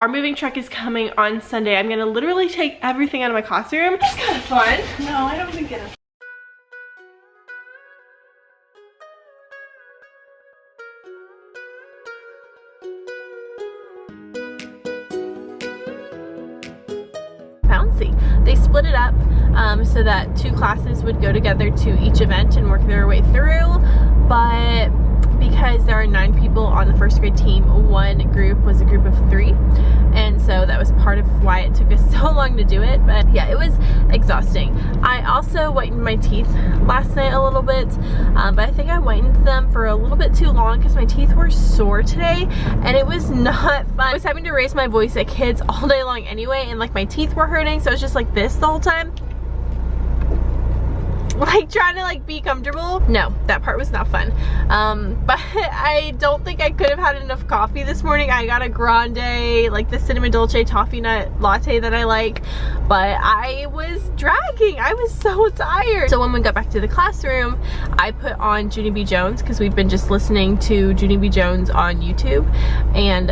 Our moving truck is coming on Sunday. I'm gonna literally take everything out of my classroom. It's kind of fun. No, I don't think it is. Bouncy. They split it up so that 2 classes would go together to each event and work their way through, but because there are 9 people on the first grade team, one group was a group of 3, and so that was part of why it took us so long to do it. But yeah, it was exhausting. I also whitened my teeth last night a little bit, but I think I whitened them for a little bit too long because my teeth were sore today and it was not fun. I was having to raise my voice at kids all day long anyway, and like my teeth were hurting, so it was just like this the whole time, like trying to like be comfortable. No, that part was not fun. But I don't think I could have had enough coffee this morning. I got a grande, like the cinnamon dolce toffee nut latte that I like, but I was dragging. I was so tired. So when we got back to the classroom, I put on Junie B. Jones because we've been just listening to Junie B. Jones on YouTube, and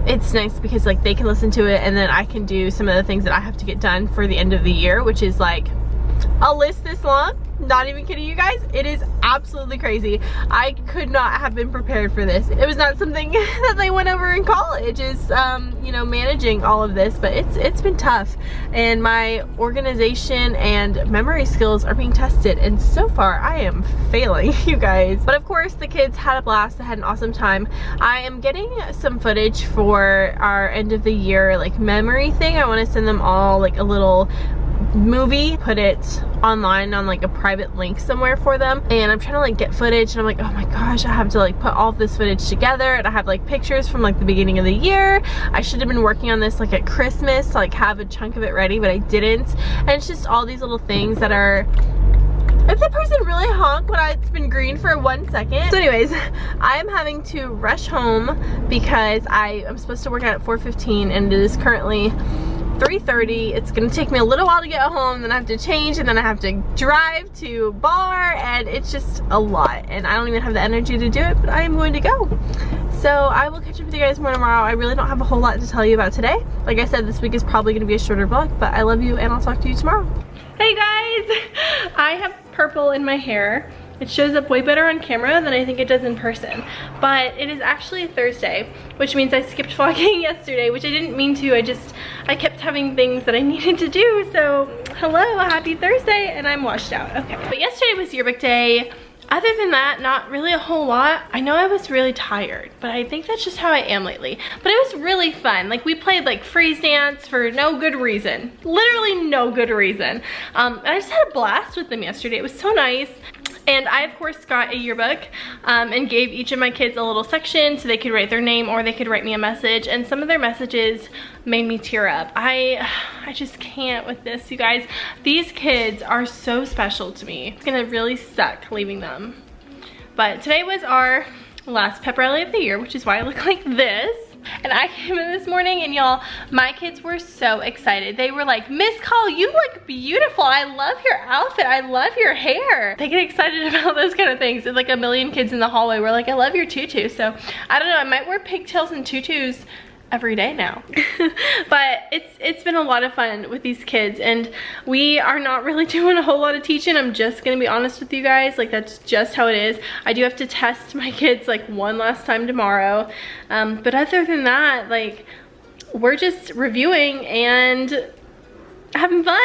it's nice because like they can listen to it and then I can do some of the things that I have to get done for the end of the year, which is like a list this long. Not even kidding you guys, it is absolutely crazy. I could not have been prepared for this. It was not something that they went over in college, is you know, managing all of this, but it's been tough, and my organization and memory skills are being tested, and so far I am failing, you guys. But of course the kids had a blast. I had an awesome time. I am getting some footage for our end of the year like memory thing. I want to send them all like a little movie, put it online on like a private link somewhere for them, and I'm trying to like get footage, and I'm like, oh my gosh, I have to like put all of this footage together, and I have like pictures from like the beginning of the year. I should have been working on this like at Christmas to like have a chunk of it ready, but I didn't, and it's just all these little things that are, if the person really honked when it's been green for 1 second. So anyways, I am having to rush home because I am supposed to work out at 4:15 and it is currently 3:30. It's gonna take me a little while to get home, then I have to change, and then I have to drive to bar, and it's just a lot, and I don't even have the energy to do it, but I am going to go. So I will catch up with you guys more tomorrow. I really don't have a whole lot to tell you about today. Like I said, this week is probably gonna be a shorter vlog, but I love you and I'll talk to you tomorrow. Hey guys! I have purple in my hair. It shows up way better on camera than I think it does in person. But it is actually a Thursday, which means I skipped vlogging yesterday, which I didn't mean to. I kept having things that I needed to do. So hello, happy Thursday, and I'm washed out. Okay. But yesterday was yearbook day. Other than that, not really a whole lot. I know I was really tired, but I think that's just how I am lately. But it was really fun. Like we played like freeze dance for no good reason. Literally no good reason. And I just had a blast with them yesterday. It was so nice. And I, of course, got a yearbook and gave each of my kids a little section so they could write their name or they could write me a message. And some of their messages made me tear up. I just can't with this, you guys. These kids are so special to me. It's gonna really suck leaving them. But today was our last pep rally of the year, which is why I look like this. And I came in this morning, and y'all, my kids were so excited. They were like, Miss Call, you look beautiful. I love your outfit. I love your hair. They get excited about those kind of things. There's like a million kids in the hallway were like, I love your tutu. So I don't know, I might wear pigtails and tutus every day now. But it's been a lot of fun with these kids, and we are not really doing a whole lot of teaching. I'm just gonna be honest with you guys, like that's just how it is. I do have to test my kids like one last time tomorrow, but other than that, like we're just reviewing and having fun.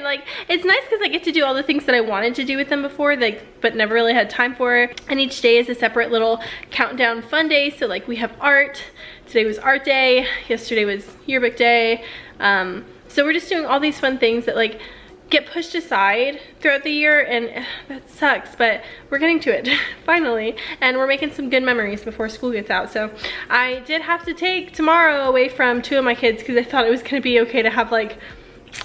Like it's nice because I get to do all the things that I wanted to do with them before, like, but never really had time for. And each day is a separate little countdown fun day. So like we have art. Today was art day. Yesterday was yearbook day. So we're just doing all these fun things that like get pushed aside throughout the year, and that sucks, but we're getting to it finally, and we're making some good memories before school gets out. So I did have to take tomorrow away from 2 of my kids because I thought it was gonna be okay to have like,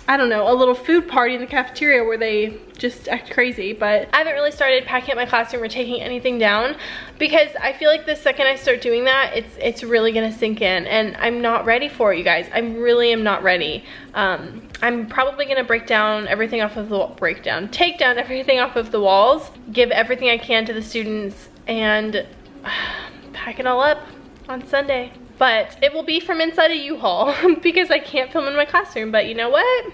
I don't know, a little food party in the cafeteria where they just act crazy. But I haven't really started packing up my classroom or taking anything down because I feel like the second I start doing that, it's really gonna sink in, and I'm not ready for it, you guys. I really am not ready. I'm probably gonna take down everything off of the walls, give everything I can to the students, and pack it all up on Sunday. but it will be from inside a U-Haul because I can't film in my classroom. But you know what?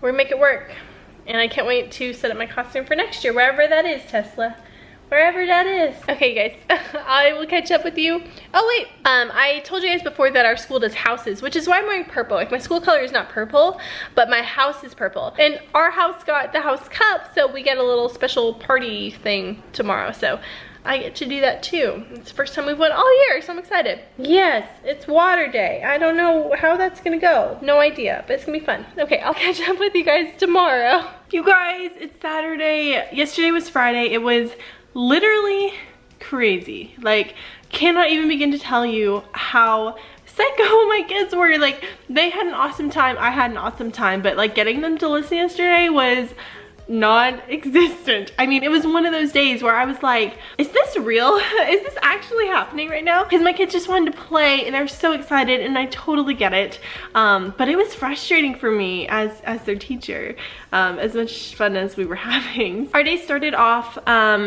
We're gonna make it work. And I can't wait to set up my costume for next year, wherever that is, Tesla. Wherever that is. Okay guys, I will catch up with you. Oh wait, I told you guys before that our school does houses, which is why I'm wearing purple. Like my school color is not purple, but my house is purple. And our house got the house cup, so we get a little special party thing tomorrow. So I get to do that too. It's the first time we've went all year, so I'm excited. Yes, it's water day. I don't know how that's gonna go. No idea, but it's gonna be fun. Okay, I'll catch up with you guys tomorrow. You guys, it's Saturday. Yesterday was Friday. It was literally crazy. Like, cannot even begin to tell you how psycho my kids were. Like, they had an awesome time. I had an awesome time, but like getting them to listen yesterday was non-existent. I mean, it was one of those days where I was like, is this real? Is this actually happening right now? Because my kids just wanted to play and they're so excited, and I totally get it. But it was frustrating for me as their teacher, as much fun as we were having. Our day started off,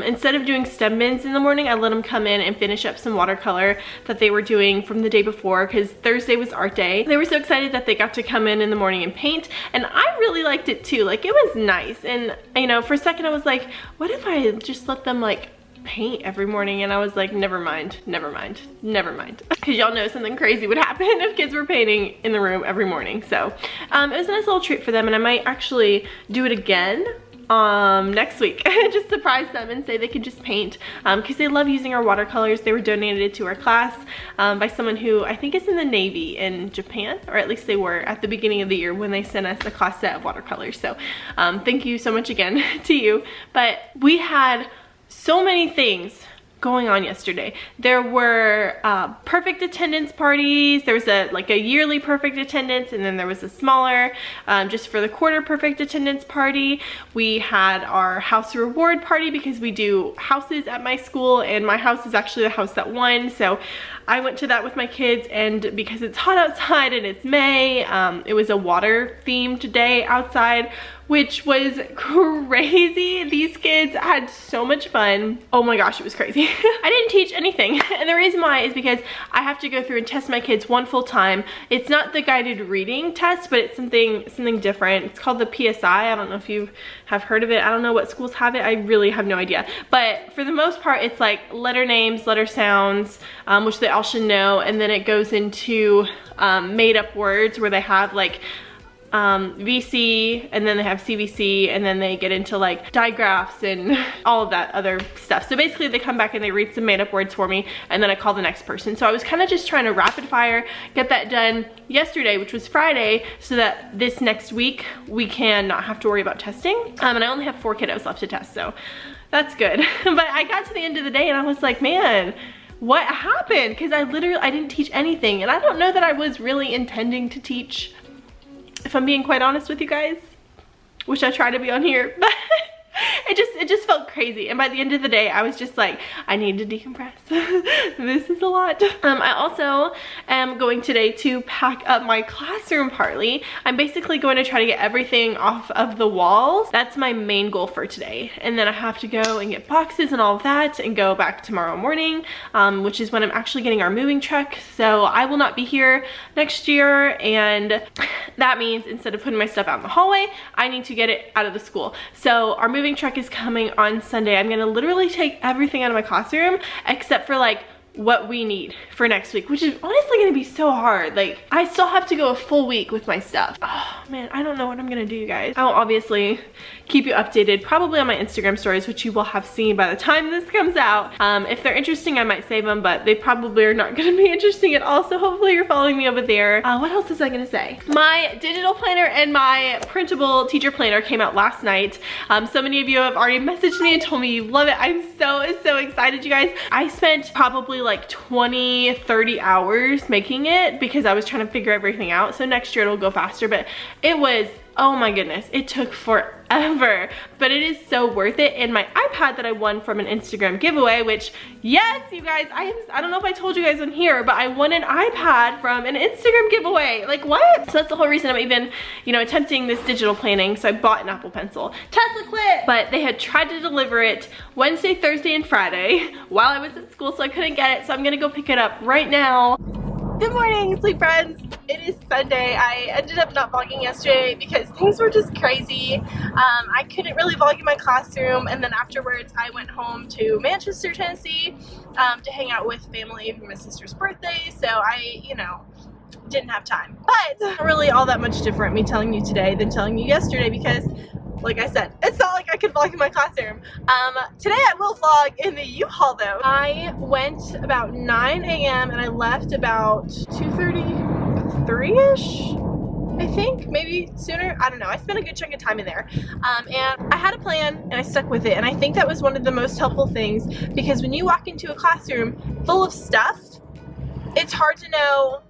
instead of doing STEM bins in the morning, I let them come in and finish up some watercolor that they were doing from the day before, because Thursday was art day. They were so excited that they got to come in the morning and paint, and I really liked it too. Like, it was nice. And you know, for a second I was like, what if I just let them like paint every morning? And I was like, never mind, because y'all know something crazy would happen if kids were painting in the room every morning. So it was a nice little treat for them, and I might actually do it again next week. Just surprise them and say they could just paint, because they love using our watercolors. They were donated to our class by someone who I think is in the Navy in Japan, or at least they were at the beginning of the year when they sent us a class set of watercolors. So thank you so much again to you. But we had so many things going on yesterday. There were perfect attendance parties. There was a yearly perfect attendance, and then there was a smaller just for the quarter perfect attendance party. We had our house reward party because we do houses at my school, and my house is actually the house that won. So I went to that with my kids, and because it's hot outside and it's May, it was a water themed day outside, which was crazy. These kids had so much fun. Oh my gosh, it was crazy. I didn't teach anything, and the reason why is because I have to go through and test my kids one full time. It's not the guided reading test, but it's something different. It's called the PSI. I don't know if you have heard of it. I don't know what schools have it. I really have no idea. But for the most part, it's like letter names, letter sounds, which they all should know, and then it goes into made up words where they have like VC, and then they have CVC, and then they get into like digraphs and all of that other stuff. So basically they come back and they read some made up words for me, and then I call the next person. So I was kind of just trying to rapid fire get that done yesterday, which was Friday, so that this next week we can not have to worry about testing. And I only have 4 kiddos left to test, so that's good. But I got to the end of the day and I was like, man, what happened? Because I didn't teach anything, and I don't know that I was really intending to teach, if I'm being quite honest with you guys, which I try to be on here, but it just felt crazy. And by the end of the day, I was just like, I need to decompress. This is a lot. I also am going today to pack up my classroom partly. I'm basically going to try to get everything off of the walls. That's my main goal for today. And then I have to go and get boxes and all of that and go back tomorrow morning, which is when I'm actually getting our moving truck. So I will not be here next year, and that means instead of putting my stuff out in the hallway, I need to get it out of the school. So our moving truck is coming on Sunday. I'm gonna literally take everything out of my classroom except for like what we need for next week, which is honestly gonna be so hard. Like, I still have to go a full week with my stuff. Oh man, I don't know what I'm gonna do, you guys. I will obviously keep you updated, probably on my Instagram stories, which you will have seen by the time this comes out. If they're interesting, I might save them, but they probably are not gonna be interesting at all, so hopefully you're following me over there. What else was I gonna say? My digital planner and my printable teacher planner came out last night. So many of you have already messaged me and told me you love it. I'm so excited, you guys. I spent probably like 20-30 hours making it because I was trying to figure everything out. So next year it'll go faster, but it was, oh my goodness, it took forever, but it is so worth it. And my iPad that I won from an Instagram giveaway, which, yes, you guys, I don't know if I told you guys on here, but I won an iPad from an Instagram giveaway. Like, what? So that's the whole reason I'm even, you know, attempting this digital planning. So I bought an Apple Pencil. Tesla quit! But they had tried to deliver it Wednesday, Thursday, and Friday while I was at school, so I couldn't get it. So I'm gonna go pick it up right now. Good morning, sleep friends. It is Sunday. I ended up not vlogging yesterday because things were just crazy. I couldn't really vlog in my classroom, and then afterwards I went home to Manchester, Tennessee to hang out with family for my sister's birthday, so I, didn't have time. But not really all that much different me telling you today than telling you yesterday because, like I said, it's not like I could vlog in my classroom. Today I will vlog in the U-Haul though. I went about 9 a.m. and I left about 2:33-ish, I think, maybe sooner. I don't know. I spent a good chunk of time in there. And I had a plan and I stuck with it. And I think that was one of the most helpful things because when you walk into a classroom full of stuff, it's hard to know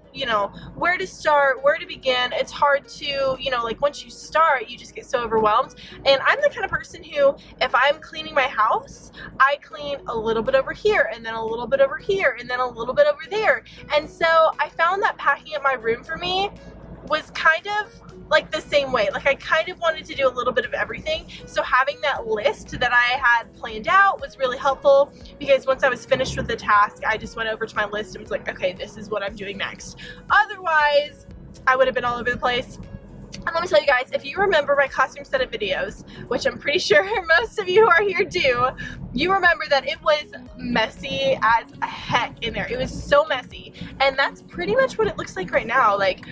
where to start, where to begin. It's hard to, like once you start, you just get so overwhelmed. And I'm the kind of person who, if I'm cleaning my house, I clean a little bit over here and then a little bit over here and then a little bit over there. And so I found that packing up my room for me was kind of like the same way. Like I kind of wanted to do a little bit of everything. So having that list that I had planned out was really helpful because once I was finished with the task, I just went over to my list and was like, okay, this is what I'm doing next. Otherwise, I would have been all over the place. And let me tell you guys, if you remember my classroom setup videos, which I'm pretty sure most of you who are here do, you remember that it was messy as a heck in there. It was so messy. And that's pretty much what it looks like right now. Like,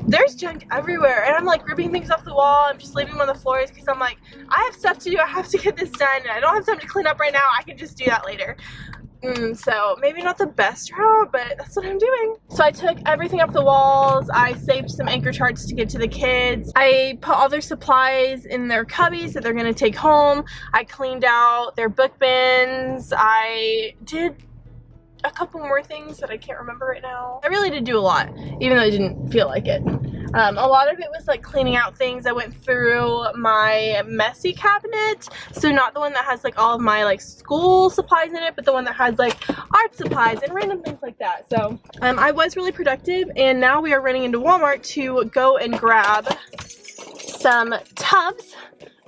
there's junk everywhere and I'm like ripping things off the wall. I'm just leaving them on the floors because I'm like, I have stuff to do. I have to get this done and I don't have time to clean up right now. I can just do that later. So maybe not the best route, but that's what I'm doing. So I took everything off the walls. I saved some anchor charts to give to the kids. I put all their supplies in their cubbies that they're gonna take home. I cleaned out their book bins. I did a couple more things that I can't remember right now. I really did do a lot, even though I didn't feel like it. A lot of it was like cleaning out things. I went through my messy cabinet, so not the one that has like all of my like school supplies in it, but the one that has like art supplies and random things like that. So I was really productive, and now we are running into Walmart to go and grab some tubs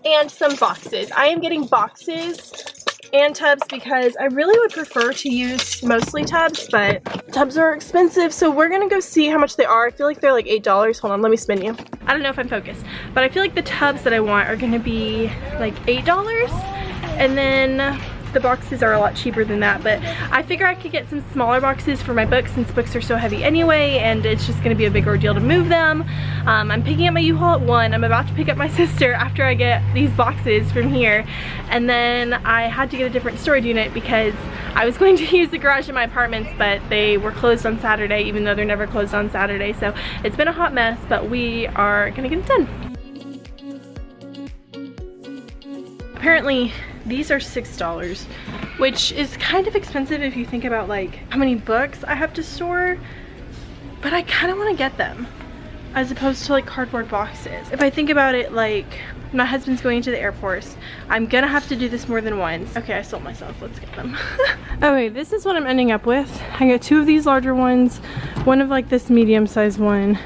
and some boxes. I am getting boxes and tubs because I really would prefer to use mostly tubs, but tubs are expensive, so we're gonna go see how much they are. I feel like they're like $8. Hold on, let me spin you. I don't know if I'm focused, but I feel like the tubs that I want are gonna be like $8, and then the boxes are a lot cheaper than that, but I figure I could get some smaller boxes for my books since books are so heavy anyway, and it's just gonna be a big ordeal to move them. I'm picking up my U-Haul at 1. I'm about to pick up my sister after I get these boxes from here, and then I had to get a different storage unit because I was going to use the garage in my apartments, but they were closed on Saturday, even though they're never closed on Saturday. So it's been a hot mess, but we are gonna get it done. Apparently these are $6, which is kind of expensive if you think about like how many books I have to store, but I kind of want to get them as opposed to like cardboard boxes. If I think about it, like my husband's going to the Air Force, I'm gonna have to do this more than once. Okay, I sold myself, let's get them. Okay, this is what I'm ending up with. I got 2 of these larger ones, one of like this medium-sized one,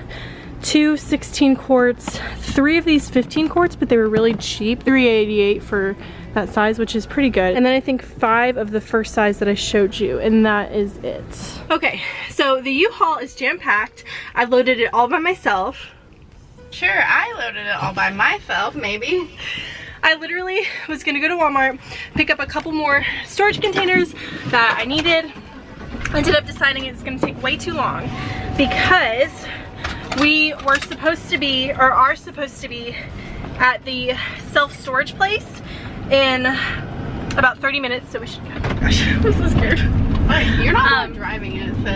2 16 quarts, 3 of these 15 quarts, but they were really cheap, $3.88 for that size, which is pretty good. And then I think 5 of the first size that I showed you, and that is it. Okay, so the U-Haul is jam-packed. I loaded it all by myself. Sure, I loaded it all by myself, maybe. I literally was gonna go to Walmart, pick up a couple more storage containers that I needed. Ended up deciding it's gonna take way too long because we were supposed to be, or are supposed to be, at the self-storage place in about 30 minutes, so we should go. Oh my gosh, I'm so scared. You're not driving it, so.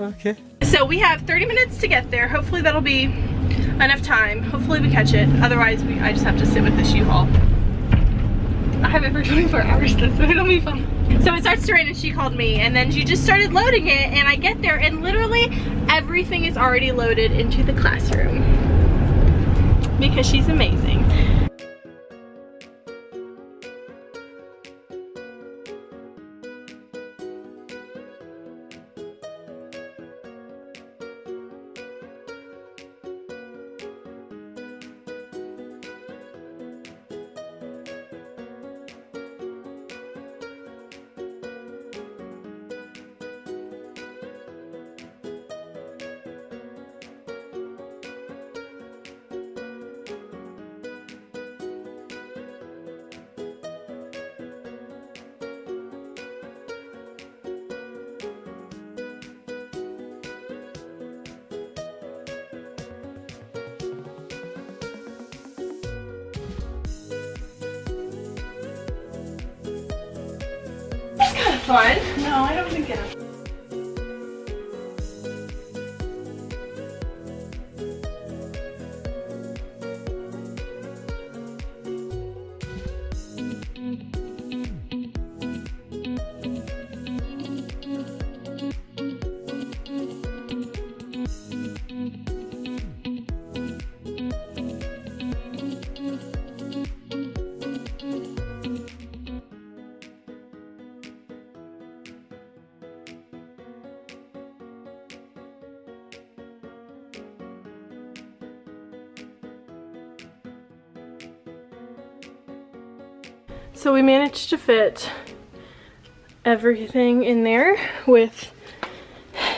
Okay. So we have 30 minutes to get there. Hopefully that'll be enough time. Hopefully we catch it. Otherwise, I just have to sit with this U-Haul. I have it for 24 hours though, so it'll be fun. So it starts to rain and she called me, and then she just started loading it, and I get there and literally everything is already loaded into the classroom because she's amazing. fun? No, I don't think it. So we managed to fit everything in there with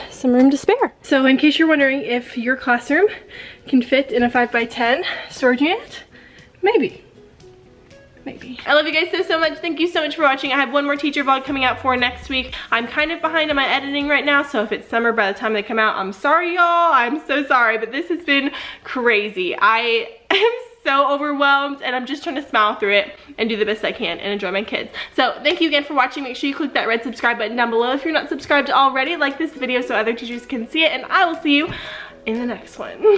some room to spare. So in case you're wondering if your classroom can fit in a 5x10 storage unit, maybe. Maybe. I love you guys so much. Thank you so much for watching. I have one more teacher vlog coming out for next week. I'm kind of behind on my editing right now, so if it's summer by the time they come out, I'm sorry y'all. I'm so sorry, but this has been crazy. I am so overwhelmed and I'm just trying to smile through it and do the best I can and enjoy my kids. So thank you again for watching. Make sure you click that red subscribe button down below if you're not subscribed already. Like this video so other teachers can see it, and I will see you in the next one.